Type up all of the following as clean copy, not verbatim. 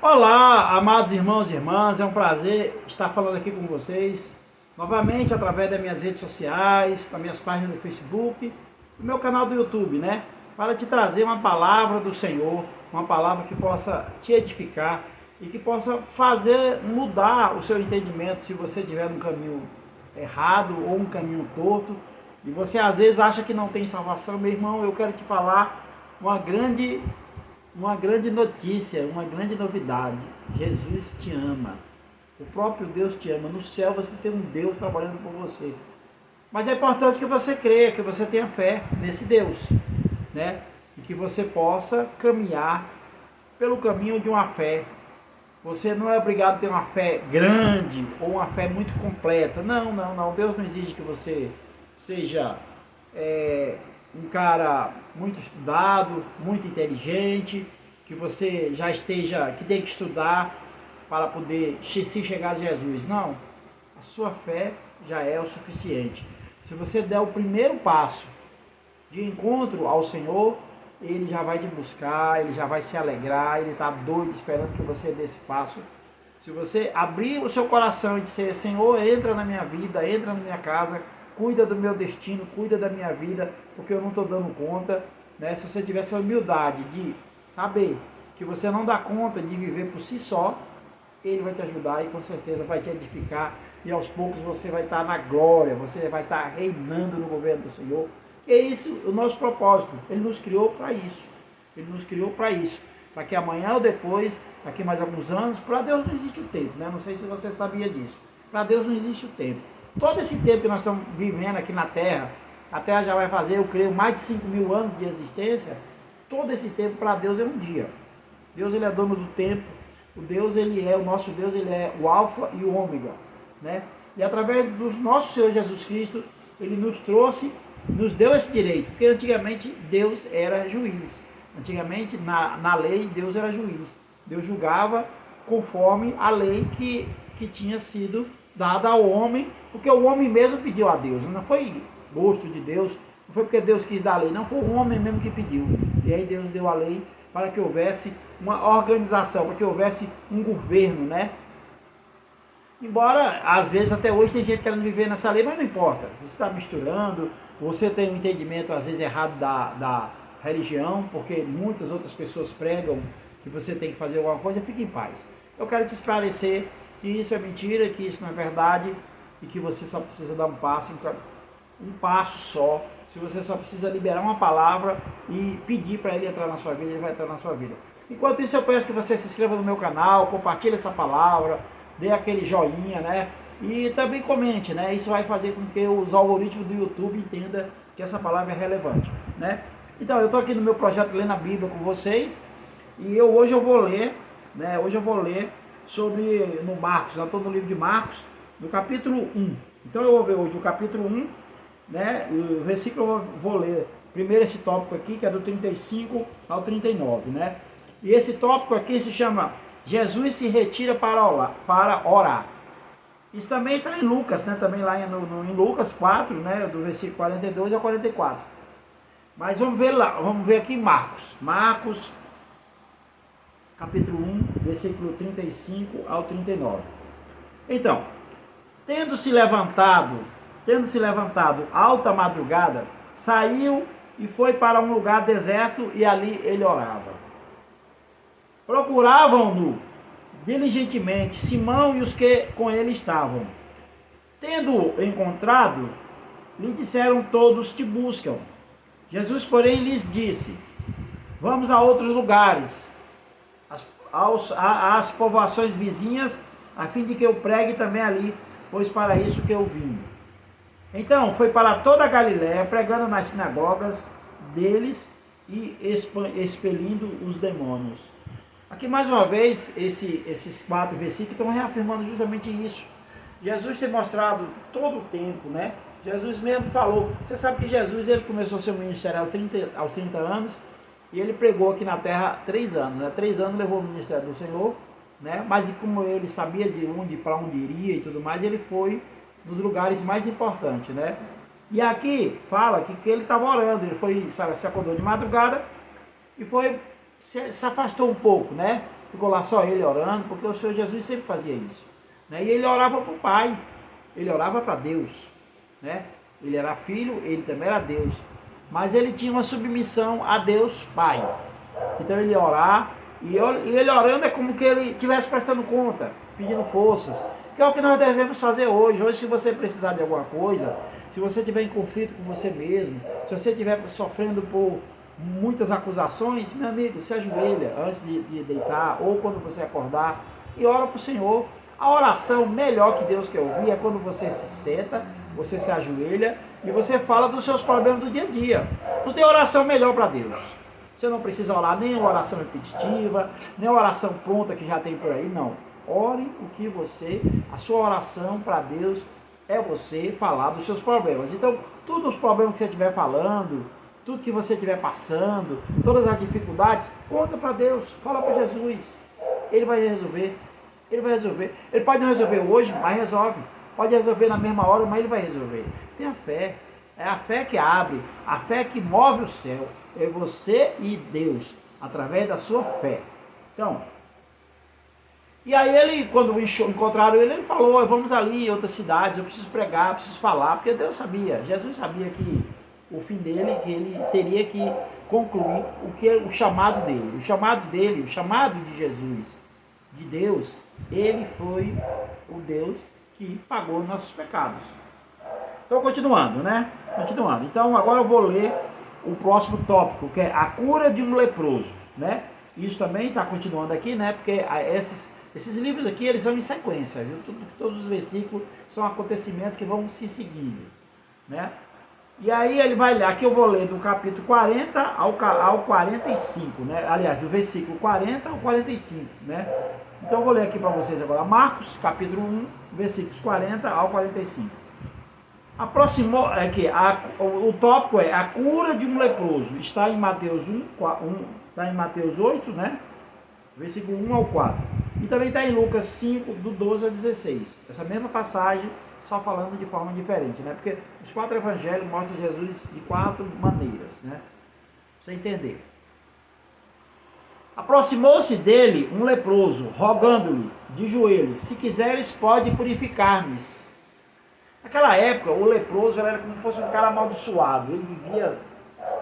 Olá, amados irmãos e irmãs, é um prazer estar falando aqui com vocês, novamente através das minhas redes sociais, das minhas páginas do Facebook, do meu canal do YouTube, né? Para te trazer uma palavra do Senhor, uma palavra que possa te edificar e que possa fazer mudar o seu entendimento se você estiver num caminho errado ou um caminho torto e você às vezes acha que não tem salvação. Meu irmão, eu quero te falar uma grande notícia, uma grande novidade. Jesus te ama. O próprio Deus te ama. No céu você tem um Deus trabalhando por você. Mas é importante que você creia, que você tenha fé nesse Deus, né? E que você possa caminhar pelo caminho de uma fé. Você não é obrigado a ter uma fé grande ou uma fé muito completa. Não, não, não. Deus não exige que você seja um cara muito estudado, muito inteligente, que você já esteja, que tem que estudar para poder se chegar a Jesus. Não, a sua fé já é o suficiente. Se você der o primeiro passo de encontro ao Senhor, Ele já vai te buscar, Ele já vai se alegrar, Ele está doido esperando que você dê esse passo. Se você abrir o seu coração e dizer: Senhor, entra na minha vida, entra na minha casa, cuida do meu destino, cuida da minha vida, porque eu não estou dando conta, né? Se você tiver essa humildade de saber que você não dá conta de viver por si só, Ele vai te ajudar e com certeza vai te edificar, e aos poucos você vai estar na glória, você vai estar reinando no governo do Senhor. E é isso o nosso propósito. Ele nos criou para isso. Ele nos criou para isso. Para que amanhã ou depois, daqui mais alguns anos, para Deus não existe o tempo, né? Não sei se você sabia disso. Para Deus não existe o tempo. Todo esse tempo que nós estamos vivendo aqui na Terra, a Terra já vai fazer, eu creio, mais de 5.000 anos de existência. Todo esse tempo para Deus é um dia. Deus, Ele é dono do tempo. O nosso Deus, Ele é o alfa e o ômega, né? E através do nosso Senhor Jesus Cristo, Ele nos trouxe, nos deu esse direito, porque antigamente Deus era juiz. Antigamente, na lei, Deus era juiz. Deus julgava conforme a lei que tinha sido dada ao homem, porque o homem mesmo pediu a Deus. Não foi gosto de Deus, não foi porque Deus quis dar a lei, não, foi o homem mesmo que pediu. E aí Deus deu a lei para que houvesse uma organização, para que houvesse um governo, né? Embora, às vezes, até hoje tem gente querendo viver nessa lei, mas não importa. Você está misturando, você tem um entendimento, às vezes, errado da religião, porque muitas outras pessoas pregam que você tem que fazer alguma coisa, fique em paz. Eu quero te esclarecer que isso é mentira, que isso não é verdade, e que você só precisa dar um passo só. Se você só precisa liberar uma palavra e pedir para Ele entrar na sua vida, Ele vai entrar na sua vida. Enquanto isso, eu peço que você se inscreva no meu canal, compartilhe essa palavra, dê aquele joinha, né? E também comente, né? Isso vai fazer com que os algoritmos do YouTube entendam que essa palavra é relevante, né? Então, eu estou aqui no meu projeto Lendo a Bíblia com vocês, e hoje eu vou ler, né? Hoje eu vou ler sobre, no Marcos, eu estou no livro de Marcos, no capítulo 1. Então eu vou ver hoje no capítulo 1, né? O versículo eu vou ler primeiro esse tópico aqui, que é do 35 ao 39, né? E esse tópico aqui se chama Jesus se retira para orar. Isso também está em Lucas, né? Também lá em Lucas 4, né? Do versículo 42 ao 44. Mas vamos ver lá, vamos ver aqui em Marcos. Marcos, capítulo 1, versículo 35 ao 39. Então, tendo se levantado alta madrugada, saiu e foi para um lugar deserto e ali ele orava. Procuravam-no diligentemente Simão e os que com ele estavam. Tendo-o encontrado, lhe disseram: todos te buscam. Jesus, porém, lhes disse: vamos a outros lugares, às povoações vizinhas, a fim de que eu pregue também ali, pois para isso que eu vim. Então foi para toda a Galiléia, pregando nas sinagogas deles e expelindo os demônios. Aqui mais uma vez, esses 4 versículos estão reafirmando justamente isso. Jesus tem mostrado todo o tempo, né? Jesus mesmo falou. Você sabe que Jesus, ele começou seu ministério aos 30 anos, e ele pregou aqui na terra 3 anos, né? 3 anos levou o ministério do Senhor, né? Mas como ele sabia para onde iria e tudo mais, ele foi nos lugares mais importantes, né? E aqui fala que ele estava orando, ele se acordou de madrugada e se afastou um pouco, né? ficou lá só ele orando, porque o Senhor Jesus sempre fazia isso. Né? E ele orava para o Pai, ele orava para Deus. Né? Ele era filho, ele também era Deus. Mas ele tinha uma submissão a Deus Pai. Então ele ia orar, e ele orando é como que ele estivesse prestando conta, pedindo forças. Que é o que nós devemos fazer hoje. Hoje, se você precisar de alguma coisa, se você estiver em conflito com você mesmo, se você estiver sofrendo por muitas acusações, meu amigo, se ajoelha antes de deitar ou quando você acordar e ora para o Senhor. A oração melhor que Deus quer ouvir é quando você se senta, você se ajoelha e você fala dos seus problemas do dia a dia. Não tem oração melhor para Deus. Você não precisa orar nem uma oração repetitiva, nem uma oração pronta que já tem por aí, não. Ore o que a sua oração para Deus é você falar dos seus problemas. Então, todos os problemas que você estiver falando, tudo que você estiver passando, todas as dificuldades, conta para Deus, fala para Jesus. Ele vai resolver. Ele vai resolver. Ele pode não resolver hoje, mas resolve. Pode resolver na mesma hora, mas ele vai resolver. Tenha fé. É a fé que abre, a fé que move o céu. É você e Deus, através da sua fé. Então, e aí ele, quando encontraram ele, ele falou, vamos ali em outras cidades, eu preciso pregar, eu preciso falar, porque Deus sabia, Jesus sabia que o fim dele, que ele teria que concluir o chamado dele. O chamado dele, o chamado de Jesus, de Deus, ele foi o Deus que pagou nossos pecados. Então, continuando, né? Continuando. Então, agora eu vou ler o próximo tópico, que é a cura de um leproso, né? Isso também está continuando aqui, né? Porque esses livros aqui, eles são em sequência, viu? Todos os versículos são acontecimentos que vão se seguindo, né? E aí ele vai ler, aqui eu vou ler do capítulo 40 ao 45, né? Aliás, do versículo 40 ao 45, né? Então eu vou ler aqui para vocês agora, Marcos, capítulo 1, versículos 40 ao 45. Aproximou, aqui, o tópico é a cura de um leproso. Está em Mateus 1, está em Mateus 8, né? Versículo 1 ao 4. E também está em Lucas 5, do 12 ao 16. Essa mesma passagem, só falando de forma diferente, né? Porque os 4 evangelhos mostram Jesus de 4 maneiras, né? Pra você entender. Aproximou-se dele um leproso, rogando-lhe de joelhos: se quiseres, pode purificar-me. Naquela época, o leproso era como se fosse um cara amaldiçoado. Ele vivia,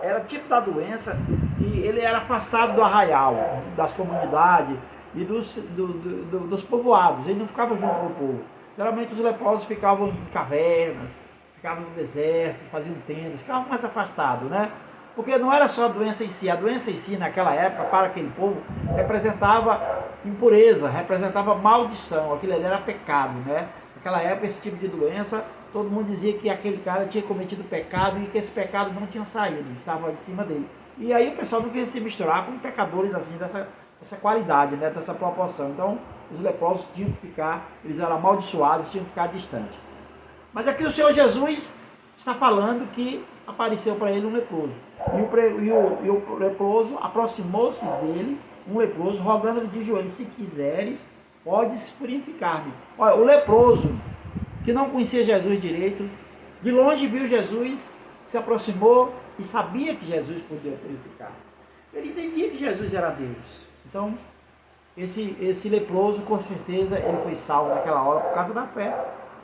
era tipo da doença, e ele era afastado do arraial, das comunidades e dos povoados. Ele não ficava junto com o povo. Geralmente os leprosos ficavam em cavernas, ficavam no deserto, faziam tendas, ficavam mais afastados, né? Porque não era só a doença em si. A doença em si, naquela época, para aquele povo, representava impureza, representava maldição. Aquilo ali era pecado, né? Naquela época, esse tipo de doença, todo mundo dizia que aquele cara tinha cometido pecado e que esse pecado não tinha saído, estava em cima dele. E aí o pessoal não queria se misturar com pecadores assim, dessa qualidade, né? Dessa proporção. Então, os leprosos tinham que ficar, eles eram amaldiçoados, tinham que ficar distantes. Mas aqui o Senhor Jesus está falando que apareceu para ele um leproso. E o leproso aproximou-se dele, um leproso, rogando-lhe de joelhos: se quiseres, podes purificar-me. Olha, o leproso, que não conhecia Jesus direito, de longe viu Jesus, se aproximou e sabia que Jesus podia purificar. Ele entendia que Jesus era Deus. Então, esse leproso, com certeza, ele foi salvo naquela hora por causa da fé.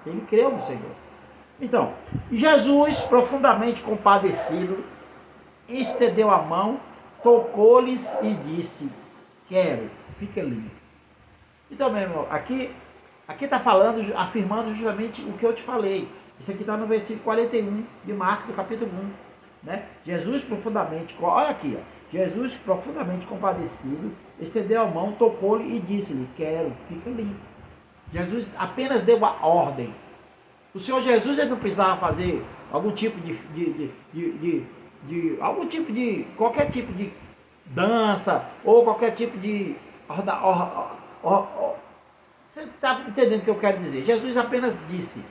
Ele creu no Senhor. Então, Jesus, profundamente compadecido, estendeu a mão, tocou-lhes e disse: quero, fica limpo. Então, meu irmão, aqui está falando, afirmando justamente o que eu te falei. Isso aqui está no versículo 41 de Marcos, do capítulo 1. Né? Jesus profundamente, olha aqui, ó, Jesus profundamente compadecido, estendeu a mão, tocou-lhe e disse-lhe: quero, fica limpo. Jesus apenas deu a ordem. O Senhor Jesus, ele não precisava fazer algum tipo qualquer tipo de dança, ou qualquer tipo de... Você está entendendo o que eu quero dizer? Jesus apenas disse: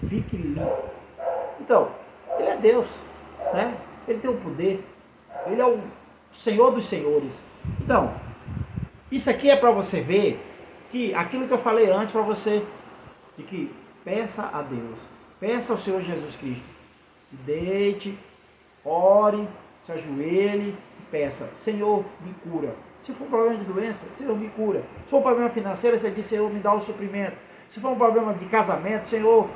fique limpo. Então, ele é Deus, né? Ele tem o poder, ele é o Senhor dos senhores. Então, isso aqui é para você ver que aquilo que eu falei antes para você, de que peça a Deus, peça ao Senhor Jesus Cristo, se deite, ore, se ajoelhe e peça: Senhor, me cura. Se for um problema de doença, Senhor, me cura. Se for um problema financeiro, você diz, Senhor, me dá o suprimento. Se for um problema de casamento, Senhor,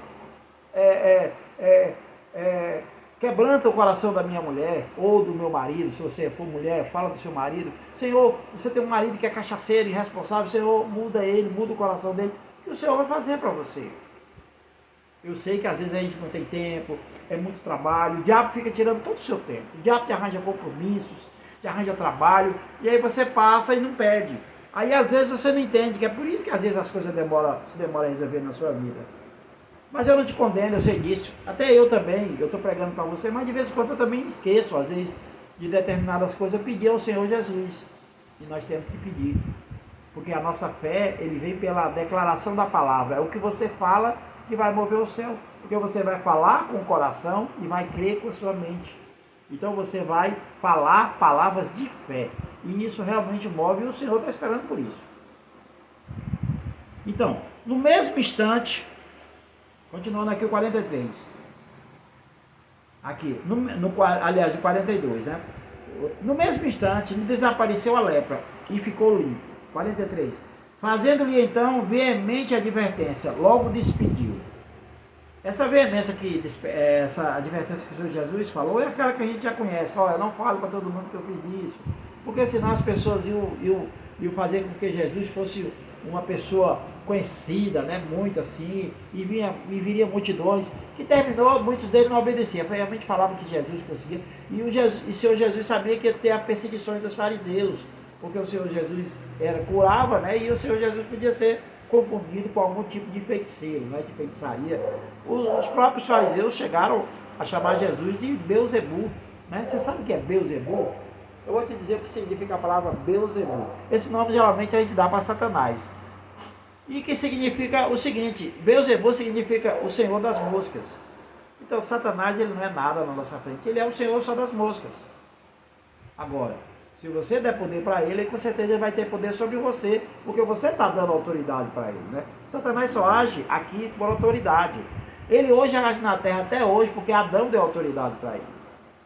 quebranta o coração da minha mulher ou do meu marido. Se você for mulher, fala do seu marido. Senhor, você tem um marido que é cachaceiro, irresponsável. Senhor, muda ele, muda o coração dele. O que o Senhor vai fazer para você? Eu sei que às vezes a gente não tem tempo, é muito trabalho. O diabo fica tirando todo o seu tempo. O diabo te arranja compromissos, te arranja trabalho. E aí você passa e não perde. Aí às vezes você não entende, que é por isso que às vezes as coisas se demoram a resolver na sua vida. Mas eu não te condeno, eu sei disso. Até eu também, eu estou pregando para você, mas de vez em quando eu também esqueço, às vezes, de determinadas coisas, eu pedi ao Senhor Jesus. E nós temos que pedir. Porque a nossa fé, ele vem pela declaração da palavra. É o que você fala que vai mover o céu. Porque você vai falar com o coração e vai crer com a sua mente. Então você vai falar palavras de fé. E isso realmente move, e o Senhor está esperando por isso. Então, no mesmo instante, continuando aqui o 43. Aqui, aliás, o 42, né? No mesmo instante, lhe desapareceu a lepra e ficou limpo. 43. Fazendo-lhe então veemente advertência, logo despediu. Essa veemência essa advertência que o Senhor Jesus falou é aquela que a gente já conhece. Olha, não falo para todo mundo que eu fiz isso, porque senão as pessoas iam fazer com que Jesus fosse uma pessoa conhecida, né, muito assim, e viria multidões, que terminou, muitos deles não obedeciam, realmente falavam que Jesus conseguia, e o Senhor Jesus sabia que ia ter as perseguições dos fariseus, porque o Senhor Jesus curava, né, e o Senhor Jesus podia ser confundido com algum tipo de feiticeiro, né, de feitiçaria. Os próprios fariseus chegaram a chamar Jesus de Beelzebul, né? Você sabe o que é Beelzebul? Eu vou te dizer o que significa a palavra Beelzebul. Esse nome geralmente a gente dá para Satanás. E que significa o seguinte: Beelzebul significa o Senhor das moscas. Então Satanás, ele não é nada na nossa frente, ele é o Senhor só das moscas. Agora, se você der poder para ele, com certeza ele vai ter poder sobre você, porque você está dando autoridade para ele, né? Satanás só age aqui por autoridade. Ele hoje age na terra até hoje porque Adão deu autoridade para ele.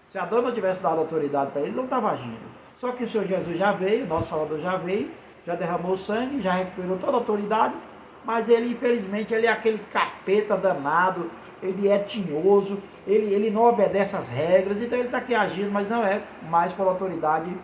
Se Adão não tivesse dado autoridade para ele, ele não estava agindo. Só que o Senhor Jesus já veio, nosso Salvador já veio, já derramou sangue, já recuperou toda a autoridade, mas ele, infelizmente, ele é aquele capeta danado, ele é tinhoso, ele não obedece às regras, então ele está aqui agindo, mas não é mais pela autoridade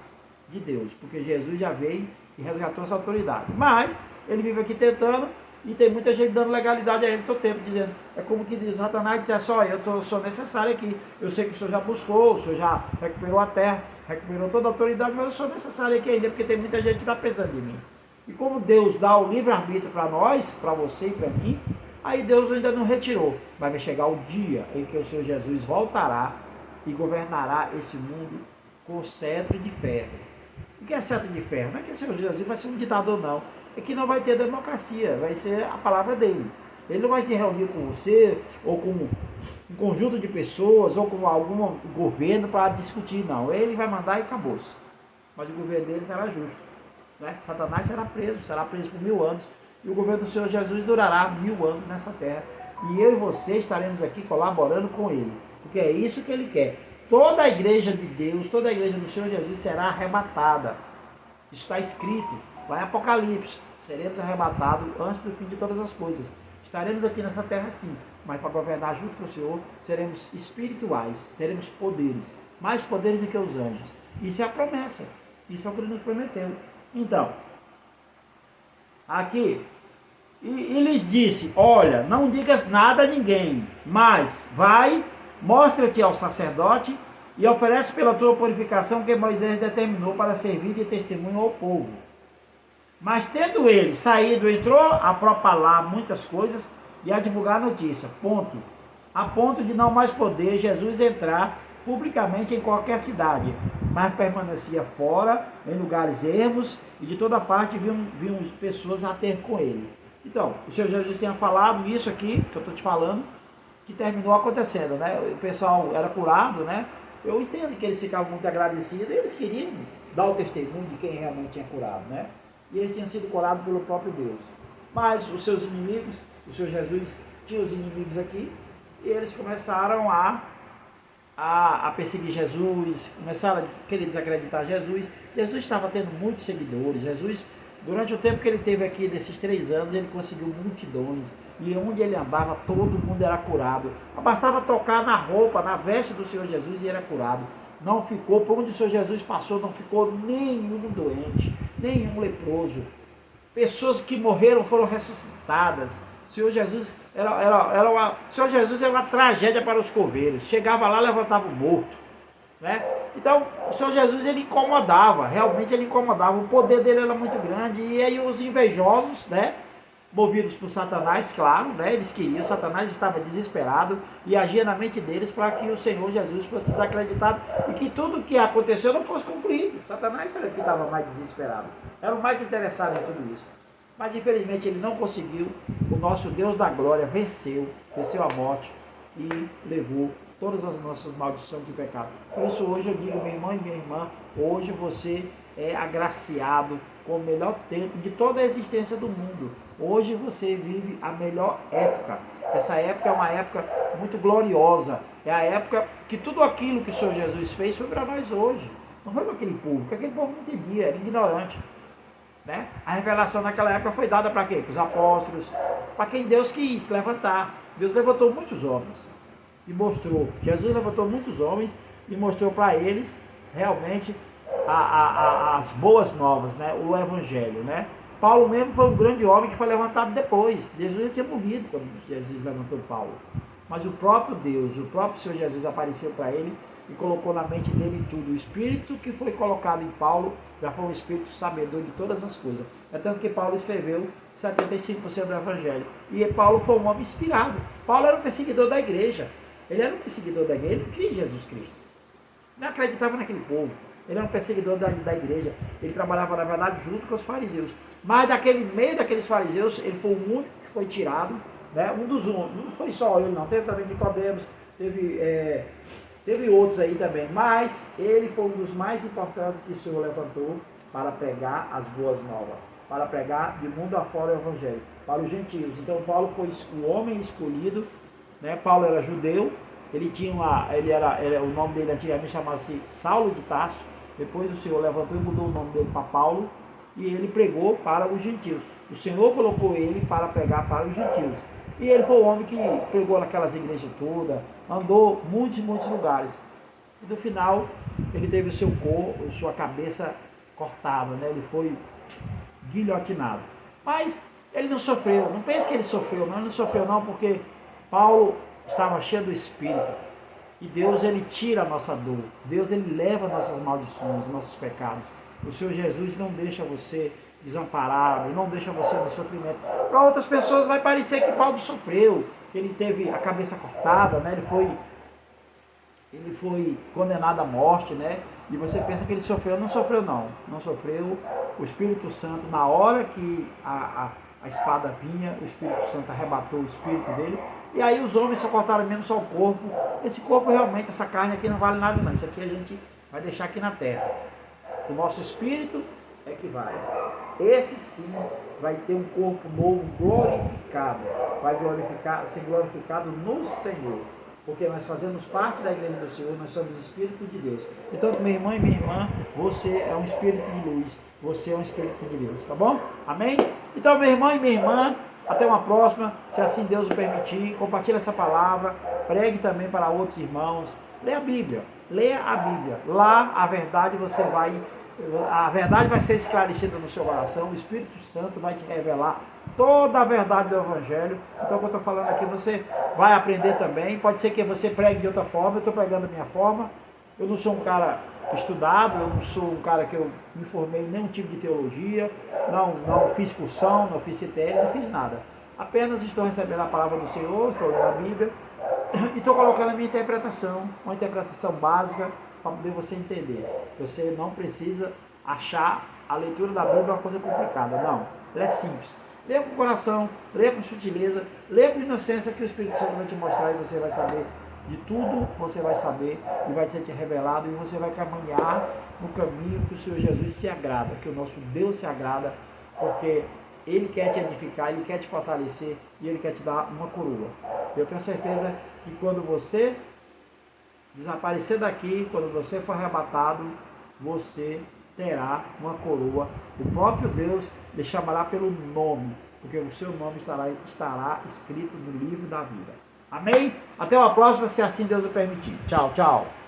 de Deus, porque Jesus já veio e resgatou essa autoridade. Mas ele vive aqui tentando, e tem muita gente dando legalidade a ele todo tempo, dizendo, é como que diz Satanás, diz, só eu sou necessário aqui, eu sei que o Senhor já buscou, o Senhor já recuperou a terra, recuperou toda a autoridade, mas eu sou necessário aqui ainda, porque tem muita gente que está pensando em mim. E como Deus dá o livre-arbítrio para nós, para você e para mim, aí Deus ainda não retirou, mas vai chegar o dia em que o Senhor Jesus voltará e governará esse mundo com cetro de ferro. O que é cetro de ferro? Não é que o Senhor Jesus vai ser um ditador, não. É que não vai ter democracia, vai ser a palavra dele. Ele não vai se reunir com você, ou com um conjunto de pessoas, ou com algum governo para discutir, não. Ele vai mandar e acabou-se. Mas o governo dele será justo, né? Satanás será preso por 1000 anos, e o governo do Senhor Jesus durará 1000 anos nessa terra. E eu e você estaremos aqui colaborando com ele, porque é isso que ele quer. Toda a igreja de Deus, toda a igreja do Senhor Jesus será arrebatada. Isso está escrito lá em Apocalipse. Seremos arrebatados antes do fim de todas as coisas. Estaremos aqui nessa terra sim, mas para governar junto com o Senhor, seremos espirituais, teremos poderes, mais poderes do que os anjos. Isso é a promessa, isso é o que ele nos prometeu. Então, aqui, e lhes disse, olha, não digas nada a ninguém, mas vai, mostra-te ao sacerdote e oferece pela tua purificação que Moisés determinou para servir de testemunho ao povo. Mas tendo ele saído, entrou a propalar muitas coisas e a divulgar a notícia, a ponto de não mais poder Jesus entrar publicamente em qualquer cidade, mas permanecia fora, em lugares ermos, e de toda parte vinham pessoas a ter com ele. Então, o Senhor Jesus tinha falado isso aqui, que eu estou te falando, que terminou acontecendo, né? O pessoal era curado, né? Eu entendo que eles ficavam muito agradecidos, e eles queriam dar o testemunho de quem realmente tinha curado, né? E eles tinham sido curados pelo próprio Deus. Mas os seus inimigos, o Senhor Jesus tinha os inimigos aqui, e eles começaram a a perseguir Jesus, começaram a querer desacreditar Jesus. Jesus estava tendo muitos seguidores. Jesus, durante o tempo que ele teve aqui, desses 3 anos, ele conseguiu multidões. E onde ele andava, todo mundo era curado. Bastava tocar na roupa, na veste do Senhor Jesus e era curado. Não ficou, por onde o Senhor Jesus passou, não ficou nenhum doente, nenhum leproso. Pessoas que morreram foram ressuscitadas. O Senhor Jesus o Senhor Jesus era uma tragédia para os coveiros. Chegava lá, levantava o morto, né? Então, o Senhor Jesus, ele incomodava, realmente ele incomodava. O poder dele era muito grande. E aí os invejosos, né, movidos por Satanás, claro, né, eles queriam, Satanás estava desesperado e agia na mente deles para que o Senhor Jesus fosse desacreditado e que tudo o que aconteceu não fosse concluído. Satanás era o que estava mais desesperado, era o mais interessado em tudo isso. Mas infelizmente ele não conseguiu. O nosso Deus da glória venceu a morte e levou todas as nossas maldições e pecados. Por isso hoje eu digo, meu irmão e minha irmã, hoje você é agraciado com o melhor tempo de toda a existência do mundo. Hoje você vive a melhor época. Essa época é uma época muito gloriosa. É a época que tudo aquilo que o Senhor Jesus fez foi para nós hoje. Não foi para aquele povo, porque aquele povo não entendia, era ignorante. Né? A revelação naquela época foi dada para quê? Para os apóstolos, para quem Deus quis levantar. Deus levantou muitos homens e mostrou. Jesus levantou muitos homens e mostrou para eles realmente as boas novas, né? O evangelho, né? Paulo mesmo foi um grande homem que foi levantado depois. Jesus já tinha morrido quando Jesus levantou Paulo. Mas o próprio Deus, o próprio Senhor Jesus apareceu para ele e colocou na mente dele tudo. O Espírito que foi colocado em Paulo já foi um Espírito sabedor de todas as coisas. É tanto que Paulo escreveu 75% do Evangelho. E Paulo foi um homem inspirado. Paulo era um perseguidor da igreja. Ele era um perseguidor da igreja, ele não cria Jesus Cristo. Não acreditava naquele povo. Ele era um perseguidor da igreja. Ele trabalhava, na verdade, junto com os fariseus. Mas daquele meio daqueles fariseus, ele foi o único que foi tirado. Né? Um dos únicos. Não foi só ele, não. Teve também Nicodemos, teve outros aí também. Mas ele foi um dos mais importantes que o Senhor levantou para pregar as boas novas. Para pregar de mundo afora o Evangelho. Para os gentios. Então Paulo foi o homem escolhido. Né? Paulo era judeu. Ele tinha o nome dele antigamente chamava-se Saulo de Tarso. Depois o Senhor levantou e mudou o nome dele para Paulo. E ele pregou para os gentios. O Senhor colocou ele para pregar para os gentios. E ele foi o homem que pregou naquelas igrejas todas, andou muitos lugares. E no final, ele teve o seu corpo, sua cabeça cortada, né? Ele foi guilhotinado. Mas ele não sofreu, não pense que ele sofreu, não, ele não sofreu não, porque Paulo estava cheio do Espírito. E Deus, ele tira a nossa dor. Deus, ele leva nossas maldições, nossos pecados. O Senhor Jesus não deixa você desamparado, não deixa você no sofrimento. Para outras pessoas vai parecer que Paulo sofreu, que ele teve a cabeça cortada, né? Ele foi condenado à morte, né? E você pensa que ele sofreu. Não sofreu não, não sofreu. O Espírito Santo, na hora que a espada vinha, o Espírito Santo arrebatou o espírito dele. E aí os homens só cortaram mesmo só o corpo. Esse corpo realmente, essa carne aqui não vale nada não. Isso aqui a gente vai deixar aqui na terra. O nosso espírito é que vai. Esse sim vai ter um corpo novo glorificado. Vai ser glorificado no Senhor. Porque nós fazemos parte da igreja do Senhor, nós somos Espírito de Deus. Então, meu irmão e minha irmã, você é um Espírito de luz. Você é um Espírito de Deus, tá bom? Amém? Então, meu irmão e minha irmã, até uma próxima, se assim Deus o permitir. Compartilhe essa palavra, pregue também para outros irmãos. Leia a Bíblia, leia a Bíblia. Lá a verdade vai ser esclarecida no seu coração. O Espírito Santo vai te revelar toda a verdade do Evangelho. Então, o que eu estou falando aqui, você vai aprender também. Pode ser que você pregue de outra forma. Eu estou pregando da minha forma. Eu não sou um cara estudado, eu não sou um cara que eu me formei em nenhum tipo de teologia, não fiz cursão, não fiz CTL, não fiz nada. Apenas estou recebendo a palavra do Senhor, estou lendo a Bíblia e estou colocando a minha interpretação, uma interpretação básica para poder você entender. Você não precisa achar a leitura da Bíblia uma coisa complicada, não. Ela é simples. Leia com o coração, leia com sutileza, leia com inocência que o Espírito Santo vai te mostrar e você vai saber de tudo, você vai saber e vai ser te revelado e você vai caminhar no caminho que o Senhor Jesus se agrada, que o nosso Deus se agrada, porque Ele quer te edificar, Ele quer te fortalecer e Ele quer te dar uma coroa. Eu tenho certeza que quando você desaparecer daqui, quando você for arrebatado, você terá uma coroa. O próprio Deus lhe chamará pelo nome, porque o seu nome estará escrito no livro da vida. Amém? Até uma próxima, se assim Deus o permitir. Tchau, tchau.